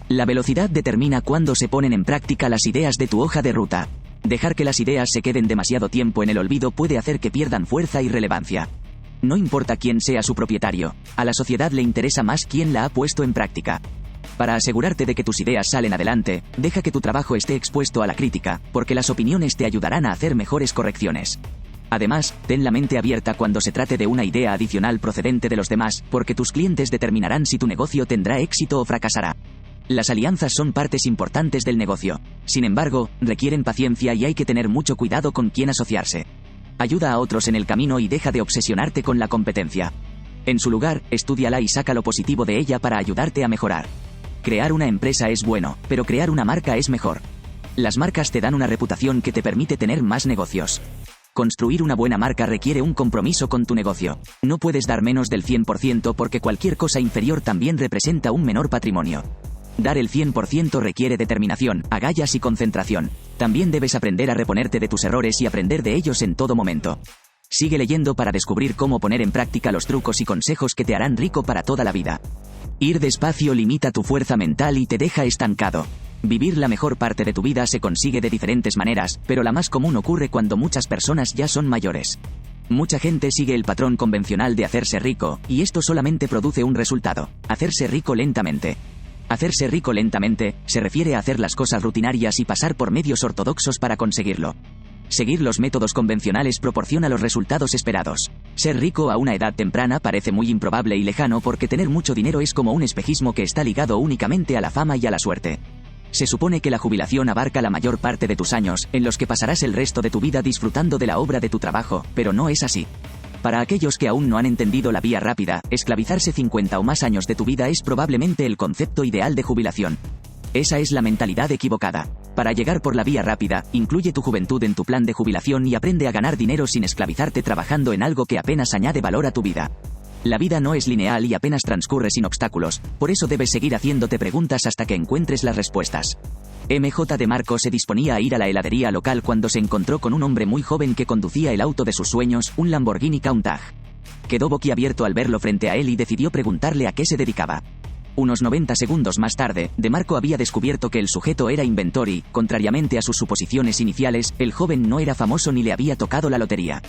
La velocidad determina cuándo se ponen en práctica las ideas de tu hoja de ruta. Dejar que las ideas se queden demasiado tiempo en el olvido puede hacer que pierdan fuerza y relevancia. No importa quién sea su propietario, a la sociedad le interesa más quién la ha puesto en práctica. Para asegurarte de que tus ideas salen adelante, deja que tu trabajo esté expuesto a la crítica, porque las opiniones te ayudarán a hacer mejores correcciones. Además, ten la mente abierta cuando se trate de una idea adicional procedente de los demás, porque tus clientes determinarán si tu negocio tendrá éxito o fracasará. Las alianzas son partes importantes del negocio. Sin embargo, requieren paciencia y hay que tener mucho cuidado con quién asociarse. Ayuda a otros en el camino y deja de obsesionarte con la competencia. En su lugar, estúdiala y saca lo positivo de ella para ayudarte a mejorar. Crear una empresa es bueno, pero crear una marca es mejor. Las marcas te dan una reputación que te permite tener más negocios. Construir una buena marca requiere un compromiso con tu negocio. No puedes dar menos del 100% porque cualquier cosa inferior también representa un menor patrimonio. Dar el 100% requiere determinación, agallas y concentración. También debes aprender a reponerte de tus errores y aprender de ellos en todo momento. Sigue leyendo para descubrir cómo poner en práctica los trucos y consejos que te harán rico para toda la vida. Ir despacio limita tu fuerza mental y te deja estancado. Vivir la mejor parte de tu vida se consigue de diferentes maneras, pero la más común ocurre cuando muchas personas ya son mayores. Mucha gente sigue el patrón convencional de hacerse rico, y esto solamente produce un resultado: hacerse rico lentamente. Hacerse rico lentamente se refiere a hacer las cosas rutinarias y pasar por medios ortodoxos para conseguirlo. Seguir los métodos convencionales proporciona los resultados esperados. Ser rico a una edad temprana parece muy improbable y lejano porque tener mucho dinero es como un espejismo que está ligado únicamente a la fama y a la suerte. Se supone que la jubilación abarca la mayor parte de tus años, en los que pasarás el resto de tu vida disfrutando de la obra de tu trabajo, pero no es así. Para aquellos que aún no han entendido la vía rápida, esclavizarse 50 o más años de tu vida es probablemente el concepto ideal de jubilación. Esa es la mentalidad equivocada. Para llegar por la vía rápida, incluye tu juventud en tu plan de jubilación y aprende a ganar dinero sin esclavizarte trabajando en algo que apenas añade valor a tu vida. La vida no es lineal y apenas transcurre sin obstáculos, por eso debes seguir haciéndote preguntas hasta que encuentres las respuestas. MJ DeMarco se disponía a ir a la heladería local cuando se encontró con un hombre muy joven que conducía el auto de sus sueños, un Lamborghini Countach. Quedó boquiabierto al verlo frente a él y decidió preguntarle a qué se dedicaba. Unos 90 segundos más tarde, DeMarco había descubierto que el sujeto era inventor y, contrariamente a sus suposiciones iniciales, el joven no era famoso ni le había tocado la lotería.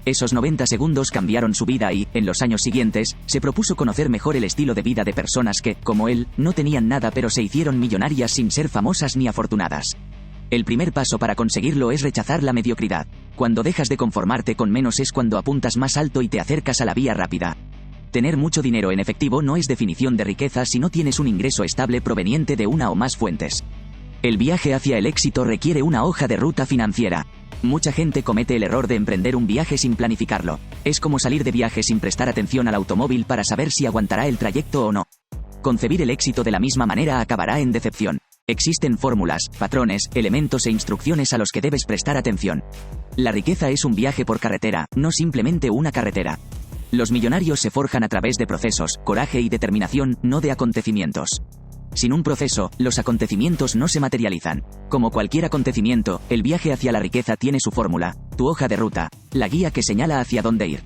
Esos 90 segundos cambiaron su vida y, en los años siguientes, se propuso conocer mejor el estilo de vida de personas que, como él, no tenían nada pero se hicieron millonarias sin ser famosas ni afortunadas. El primer paso para conseguirlo es rechazar la mediocridad. Cuando dejas de conformarte con menos es cuando apuntas más alto y te acercas a la vía rápida. Tener mucho dinero en efectivo no es definición de riqueza si no tienes un ingreso estable proveniente de una o más fuentes. El viaje hacia el éxito requiere una hoja de ruta financiera. Mucha gente comete el error de emprender un viaje sin planificarlo. Es como salir de viaje sin prestar atención al automóvil para saber si aguantará el trayecto o no. Concebir el éxito de la misma manera acabará en decepción. Existen fórmulas, patrones, elementos e instrucciones a los que debes prestar atención. La riqueza es un viaje por carretera, no simplemente una carretera. Los millonarios se forjan a través de procesos, coraje y determinación, no de acontecimientos. Sin un proceso, los acontecimientos no se materializan. Como cualquier acontecimiento, el viaje hacia la riqueza tiene su fórmula, tu hoja de ruta, la guía que señala hacia dónde ir.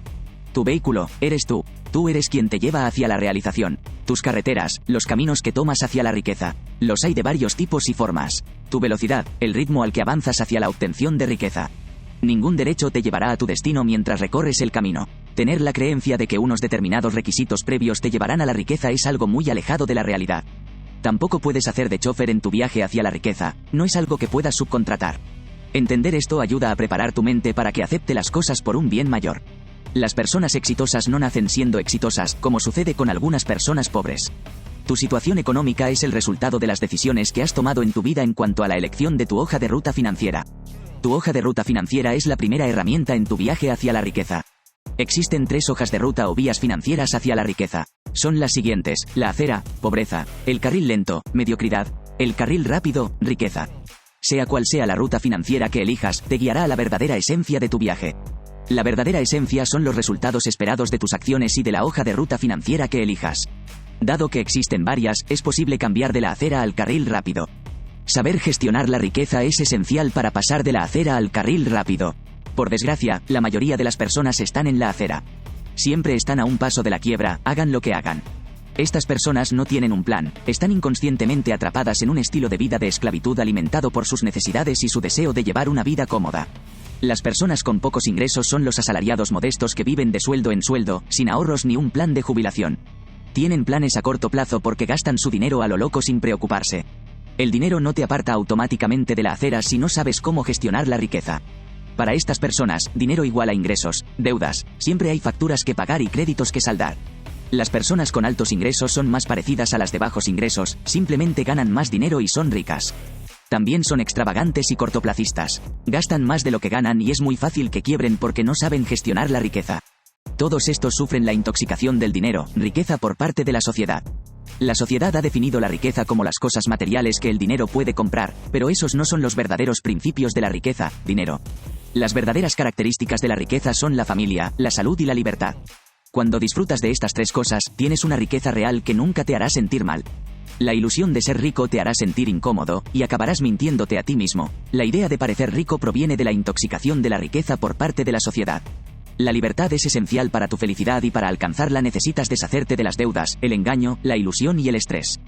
Tu vehículo, eres tú. Tú eres quien te lleva hacia la realización. Tus carreteras, los caminos que tomas hacia la riqueza. Los hay de varios tipos y formas. Tu velocidad, el ritmo al que avanzas hacia la obtención de riqueza. Ningún derecho te llevará a tu destino mientras recorres el camino. Tener la creencia de que unos determinados requisitos previos te llevarán a la riqueza es algo muy alejado de la realidad. Tampoco puedes hacer de chofer en tu viaje hacia la riqueza, no es algo que puedas subcontratar. Entender esto ayuda a preparar tu mente para que acepte las cosas por un bien mayor. Las personas exitosas no nacen siendo exitosas, como sucede con algunas personas pobres. Tu situación económica es el resultado de las decisiones que has tomado en tu vida en cuanto a la elección de tu hoja de ruta financiera. Tu hoja de ruta financiera es la primera herramienta en tu viaje hacia la riqueza. Existen 3 hojas de ruta o vías financieras hacia la riqueza. Son las siguientes: la acera, pobreza; el carril lento, mediocridad; el carril rápido, riqueza. Sea cual sea la ruta financiera que elijas, te guiará a la verdadera esencia de tu viaje. La verdadera esencia son los resultados esperados de tus acciones y de la hoja de ruta financiera que elijas. Dado que existen varias, es posible cambiar de la acera al carril rápido. Saber gestionar la riqueza es esencial para pasar de la acera al carril rápido. Por desgracia, la mayoría de las personas están en la acera. Siempre están a un paso de la quiebra, hagan lo que hagan. Estas personas no tienen un plan, están inconscientemente atrapadas en un estilo de vida de esclavitud alimentado por sus necesidades y su deseo de llevar una vida cómoda. Las personas con pocos ingresos son los asalariados modestos que viven de sueldo en sueldo, sin ahorros ni un plan de jubilación. Tienen planes a corto plazo porque gastan su dinero a lo loco sin preocuparse. El dinero no te aparta automáticamente de la acera si no sabes cómo gestionar la riqueza. Para estas personas, dinero igual a ingresos, deudas, siempre hay facturas que pagar y créditos que saldar. Las personas con altos ingresos son más parecidas a las de bajos ingresos, simplemente ganan más dinero y son ricas. También son extravagantes y cortoplacistas. Gastan más de lo que ganan y es muy fácil que quiebren porque no saben gestionar la riqueza. Todos estos sufren la intoxicación del dinero, riqueza por parte de la sociedad. La sociedad ha definido la riqueza como las cosas materiales que el dinero puede comprar, pero esos no son los verdaderos principios de la riqueza, dinero. Las verdaderas características de la riqueza son la familia, la salud y la libertad. Cuando disfrutas de estas tres cosas, tienes una riqueza real que nunca te hará sentir mal. La ilusión de ser rico te hará sentir incómodo, y acabarás mintiéndote a ti mismo. La idea de parecer rico proviene de la intoxicación de la riqueza por parte de la sociedad. La libertad es esencial para tu felicidad y para alcanzarla necesitas deshacerte de las deudas, el engaño, la ilusión y el estrés.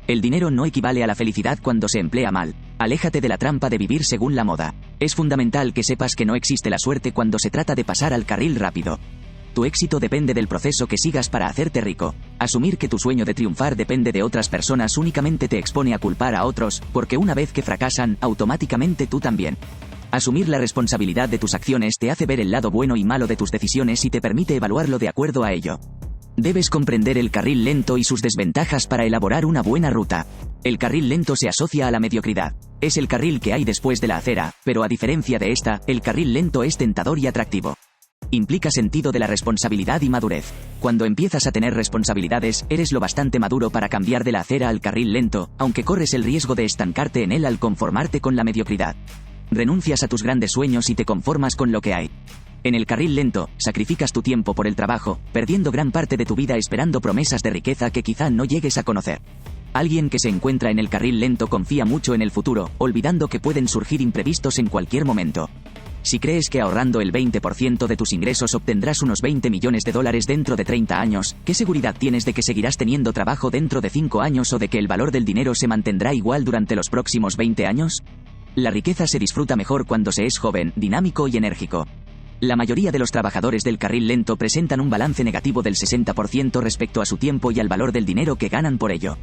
El dinero no equivale a la felicidad cuando se emplea mal. Aléjate de la trampa de vivir según la moda. Es fundamental que sepas que no existe la suerte cuando se trata de pasar al carril rápido. Tu éxito depende del proceso que sigas para hacerte rico. Asumir que tu sueño de triunfar depende de otras personas únicamente te expone a culpar a otros, porque una vez que fracasan, automáticamente tú también. Asumir la responsabilidad de tus acciones te hace ver el lado bueno y malo de tus decisiones y te permite evaluarlo de acuerdo a ello. Debes comprender el carril lento y sus desventajas para elaborar una buena ruta. El carril lento se asocia a la mediocridad. Es el carril que hay después de la acera, pero a diferencia de esta, el carril lento es tentador y atractivo. Implica sentido de la responsabilidad y madurez. Cuando empiezas a tener responsabilidades, eres lo bastante maduro para cambiar de la acera al carril lento, aunque corres el riesgo de estancarte en él al conformarte con la mediocridad. Renuncias a tus grandes sueños y te conformas con lo que hay. En el carril lento, sacrificas tu tiempo por el trabajo, perdiendo gran parte de tu vida esperando promesas de riqueza que quizá no llegues a conocer. Alguien que se encuentra en el carril lento confía mucho en el futuro, olvidando que pueden surgir imprevistos en cualquier momento. Si crees que ahorrando el 20% de tus ingresos obtendrás unos 20 millones de dólares dentro de 30 años, ¿qué seguridad tienes de que seguirás teniendo trabajo dentro de 5 años o de que el valor del dinero se mantendrá igual durante los próximos 20 años? La riqueza se disfruta mejor cuando se es joven, dinámico y enérgico. La mayoría de los trabajadores del carril lento presentan un balance negativo del 60% respecto a su tiempo y al valor del dinero que ganan por ello.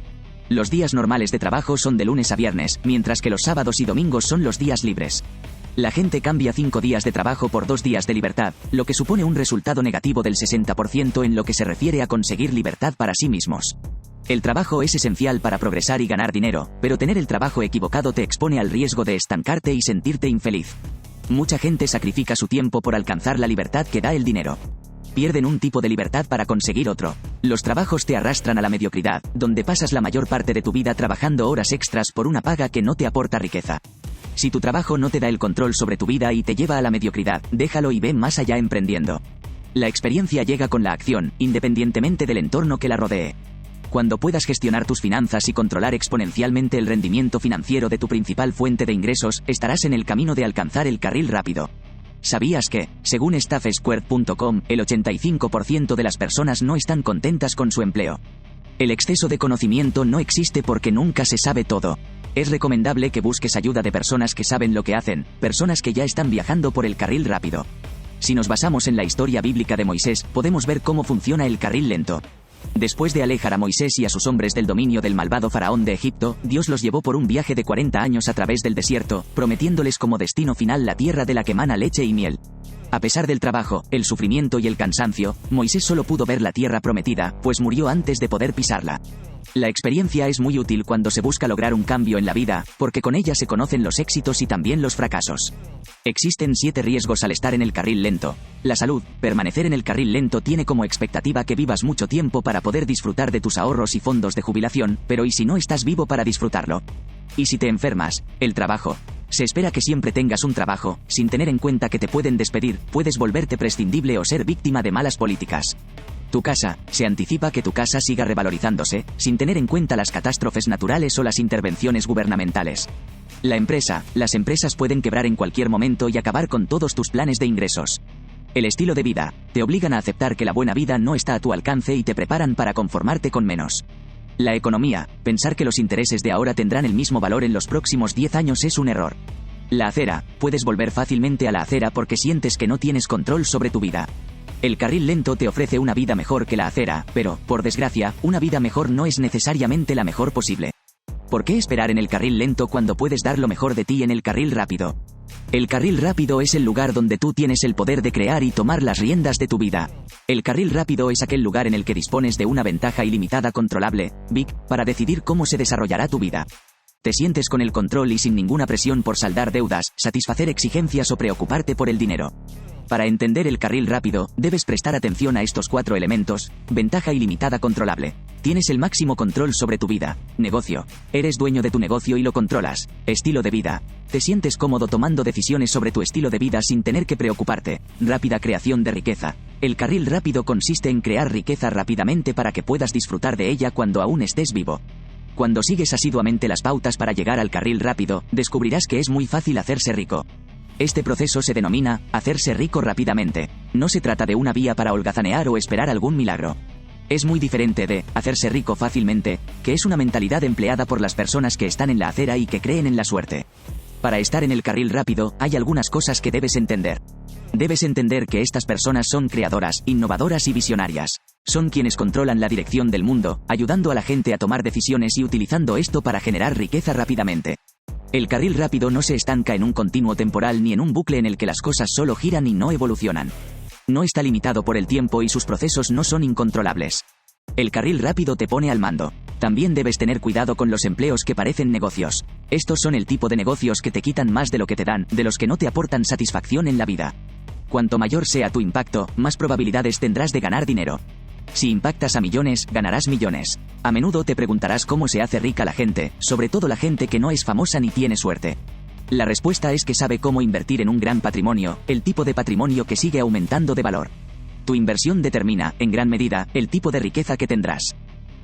Los días normales de trabajo son de lunes a viernes, mientras que los sábados y domingos son los días libres. La gente cambia 5 días de trabajo por 2 días de libertad, lo que supone un resultado negativo del 60% en lo que se refiere a conseguir libertad para sí mismos. El trabajo es esencial para progresar y ganar dinero, pero tener el trabajo equivocado te expone al riesgo de estancarte y sentirte infeliz. Mucha gente sacrifica su tiempo por alcanzar la libertad que da el dinero. Pierden un tipo de libertad para conseguir otro. Los trabajos te arrastran a la mediocridad, donde pasas la mayor parte de tu vida trabajando horas extras por una paga que no te aporta riqueza. Si tu trabajo no te da el control sobre tu vida y te lleva a la mediocridad, déjalo y ve más allá emprendiendo. La experiencia llega con la acción, independientemente del entorno que la rodee. Cuando puedas gestionar tus finanzas y controlar exponencialmente el rendimiento financiero de tu principal fuente de ingresos, estarás en el camino de alcanzar el carril rápido. ¿Sabías que, según staffsquared.com, el 85% de las personas no están contentas con su empleo? El exceso de conocimiento no existe porque nunca se sabe todo. Es recomendable que busques ayuda de personas que saben lo que hacen, personas que ya están viajando por el carril rápido. Si nos basamos en la historia bíblica de Moisés, podemos ver cómo funciona el carril lento. Después de alejar a Moisés y a sus hombres del dominio del malvado faraón de Egipto, Dios los llevó por un viaje de 40 años a través del desierto, prometiéndoles como destino final la tierra de la que mana leche y miel. A pesar del trabajo, el sufrimiento y el cansancio, Moisés solo pudo ver la tierra prometida, pues murió antes de poder pisarla. La experiencia es muy útil cuando se busca lograr un cambio en la vida, porque con ella se conocen los éxitos y también los fracasos. Existen 7 riesgos al estar en el carril lento. La salud. Permanecer en el carril lento tiene como expectativa que vivas mucho tiempo para poder disfrutar de tus ahorros y fondos de jubilación, pero ¿y si no estás vivo para disfrutarlo? ¿Y si te enfermas? El trabajo. Se espera que siempre tengas un trabajo, sin tener en cuenta que te pueden despedir, puedes volverte prescindible o ser víctima de malas políticas. Tu casa. Se anticipa que tu casa siga revalorizándose, sin tener en cuenta las catástrofes naturales o las intervenciones gubernamentales. La empresa. Las empresas pueden quebrar en cualquier momento y acabar con todos tus planes de ingresos. El estilo de vida. Te obligan a aceptar que la buena vida no está a tu alcance y te preparan para conformarte con menos. La economía. Pensar que los intereses de ahora tendrán el mismo valor en los próximos 10 años es un error. La acera. Puedes volver fácilmente a la acera porque sientes que no tienes control sobre tu vida. El carril lento te ofrece una vida mejor que la acera, pero, por desgracia, una vida mejor no es necesariamente la mejor posible. ¿Por qué esperar en el carril lento cuando puedes dar lo mejor de ti en el carril rápido? El carril rápido es el lugar donde tú tienes el poder de crear y tomar las riendas de tu vida. El carril rápido es aquel lugar en el que dispones de una ventaja ilimitada controlable, Big, para decidir cómo se desarrollará tu vida. Te sientes con el control y sin ninguna presión por saldar deudas, satisfacer exigencias o preocuparte por el dinero. Para entender el carril rápido, debes prestar atención a estos 4 elementos. Ventaja ilimitada controlable. Tienes el máximo control sobre tu vida. Negocio. Eres dueño de tu negocio y lo controlas. Estilo de vida. Te sientes cómodo tomando decisiones sobre tu estilo de vida sin tener que preocuparte. Rápida creación de riqueza. El carril rápido consiste en crear riqueza rápidamente para que puedas disfrutar de ella cuando aún estés vivo. Cuando sigues asiduamente las pautas para llegar al carril rápido, descubrirás que es muy fácil hacerse rico. Este proceso se denomina hacerse rico rápidamente. No se trata de una vía para holgazanear o esperar algún milagro. Es muy diferente de hacerse rico fácilmente, que es una mentalidad empleada por las personas que están en la acera y que creen en la suerte. Para estar en el carril rápido, hay algunas cosas que debes entender. Debes entender que estas personas son creadoras, innovadoras y visionarias. Son quienes controlan la dirección del mundo, ayudando a la gente a tomar decisiones y utilizando esto para generar riqueza rápidamente. El carril rápido no se estanca en un continuo temporal ni en un bucle en el que las cosas solo giran y no evolucionan. No está limitado por el tiempo y sus procesos no son incontrolables. El carril rápido te pone al mando. También debes tener cuidado con los empleos que parecen negocios. Estos son el tipo de negocios que te quitan más de lo que te dan, de los que no te aportan satisfacción en la vida. Cuanto mayor sea tu impacto, más probabilidades tendrás de ganar dinero. Si impactas a millones, ganarás millones. A menudo te preguntarás cómo se hace rica la gente, sobre todo la gente que no es famosa ni tiene suerte. La respuesta es que sabe cómo invertir en un gran patrimonio, el tipo de patrimonio que sigue aumentando de valor. Tu inversión determina, en gran medida, el tipo de riqueza que tendrás.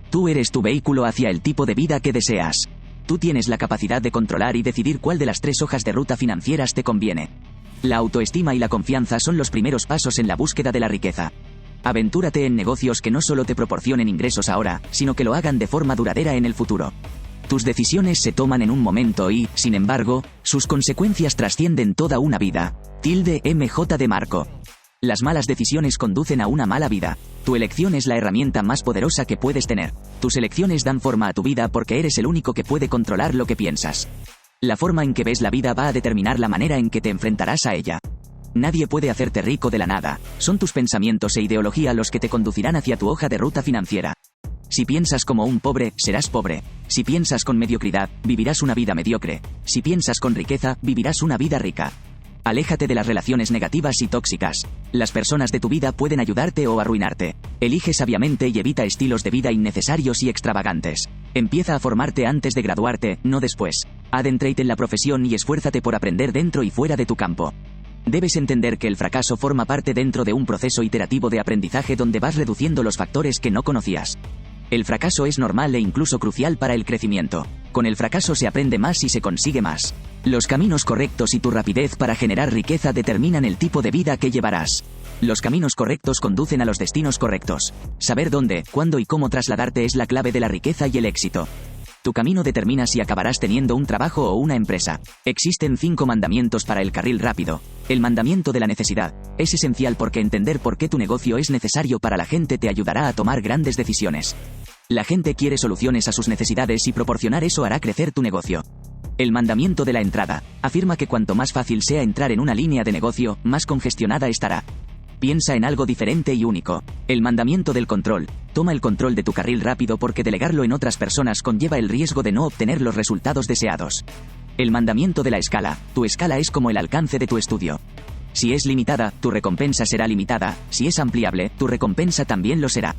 Tú eres tu vehículo hacia el tipo de vida que deseas. Tú tienes la capacidad de controlar y decidir cuál de las 3 hojas de ruta financieras te conviene. La autoestima y la confianza son los primeros pasos en la búsqueda de la riqueza. Aventúrate en negocios que no solo te proporcionen ingresos ahora, sino que lo hagan de forma duradera en el futuro. Tus decisiones se toman en un momento y, sin embargo, sus consecuencias trascienden toda una vida. MJ de Marco. Las malas decisiones conducen a una mala vida. Tu elección es la herramienta más poderosa que puedes tener. Tus elecciones dan forma a tu vida porque eres el único que puede controlar lo que piensas. La forma en que ves la vida va a determinar la manera en que te enfrentarás a ella. Nadie puede hacerte rico de la nada. Son tus pensamientos e ideología los que te conducirán hacia tu hoja de ruta financiera. Si piensas como un pobre, serás pobre. Si piensas con mediocridad, vivirás una vida mediocre. Si piensas con riqueza, vivirás una vida rica. Aléjate de las relaciones negativas y tóxicas. Las personas de tu vida pueden ayudarte o arruinarte. Elige sabiamente y evita estilos de vida innecesarios y extravagantes. Empieza a formarte antes de graduarte, no después. Adéntrate en la profesión y esfuérzate por aprender dentro y fuera de tu campo. Debes entender que el fracaso forma parte dentro de un proceso iterativo de aprendizaje donde vas reduciendo los factores que no conocías. El fracaso es normal e incluso crucial para el crecimiento. Con el fracaso se aprende más y se consigue más. Los caminos correctos y tu rapidez para generar riqueza determinan el tipo de vida que llevarás. Los caminos correctos conducen a los destinos correctos. Saber dónde, cuándo y cómo trasladarte es la clave de la riqueza y el éxito. Tu camino determina si acabarás teniendo un trabajo o una empresa. Existen 5 mandamientos para el carril rápido. El mandamiento de la necesidad. Es esencial porque entender por qué tu negocio es necesario para la gente te ayudará a tomar grandes decisiones. La gente quiere soluciones a sus necesidades y proporcionar eso hará crecer tu negocio. El mandamiento de la entrada. Afirma que cuanto más fácil sea entrar en una línea de negocio, más congestionada estará. Piensa en algo diferente y único. El mandamiento del control. Toma el control de tu carril rápido porque delegarlo en otras personas conlleva el riesgo de no obtener los resultados deseados. El mandamiento de la escala. Tu escala es como el alcance de tu estudio. Si es limitada, tu recompensa será limitada. Si es ampliable, tu recompensa también lo será.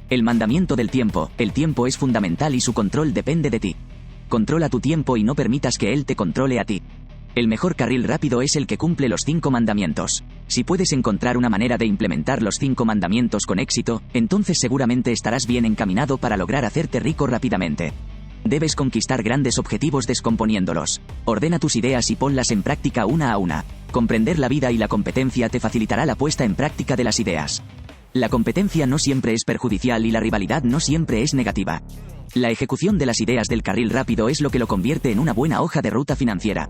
El mandamiento del tiempo. El tiempo es fundamental y su control depende de ti. Controla tu tiempo y no permitas que él te controle a ti. El mejor carril rápido es el que cumple los 5 mandamientos. Si puedes encontrar una manera de implementar los 5 mandamientos con éxito, entonces seguramente estarás bien encaminado para lograr hacerte rico rápidamente. Debes conquistar grandes objetivos descomponiéndolos. Ordena tus ideas y ponlas en práctica una a una. Comprender la vida y la competencia te facilitará la puesta en práctica de las ideas. La competencia no siempre es perjudicial y la rivalidad no siempre es negativa. La ejecución de las ideas del carril rápido es lo que lo convierte en una buena hoja de ruta financiera.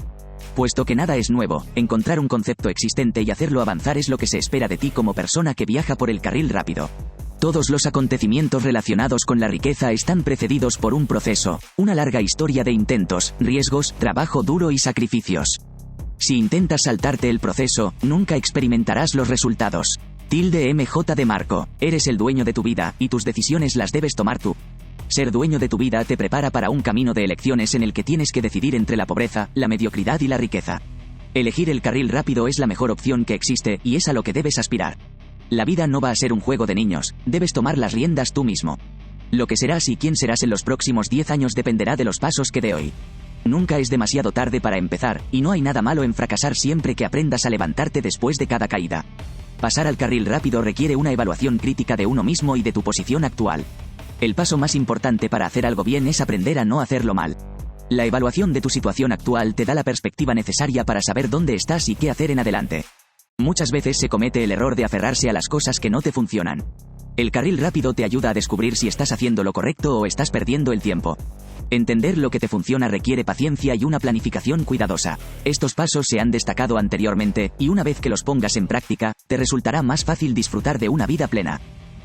Puesto que nada es nuevo, encontrar un concepto existente y hacerlo avanzar es lo que se espera de ti como persona que viaja por el carril rápido. Todos los acontecimientos relacionados con la riqueza están precedidos por un proceso, una larga historia de intentos, riesgos, trabajo duro y sacrificios. Si intentas saltarte el proceso, nunca experimentarás los resultados. MJ de Marco, eres el dueño de tu vida, y tus decisiones las debes tomar tú. Ser dueño de tu vida te prepara para un camino de elecciones en el que tienes que decidir entre la pobreza, la mediocridad y la riqueza. Elegir el carril rápido es la mejor opción que existe, y es a lo que debes aspirar. La vida no va a ser un juego de niños, debes tomar las riendas tú mismo. Lo que serás y quién serás en los próximos 10 años dependerá de los pasos que dé hoy. Nunca es demasiado tarde para empezar, y no hay nada malo en fracasar siempre que aprendas a levantarte después de cada caída. Pasar al carril rápido requiere una evaluación crítica de uno mismo y de tu posición actual. El paso más importante para hacer algo bien es aprender a no hacerlo mal. La evaluación de tu situación actual te da la perspectiva necesaria para saber dónde estás y qué hacer en adelante. Muchas veces se comete el error de aferrarse a las cosas que no te funcionan. El carril rápido te ayuda a descubrir si estás haciendo lo correcto o estás perdiendo el tiempo. Entender lo que te funciona requiere paciencia y una planificación cuidadosa. Estos pasos se han destacado anteriormente, y una vez que los pongas en práctica, te resultará más fácil disfrutar de una vida plena.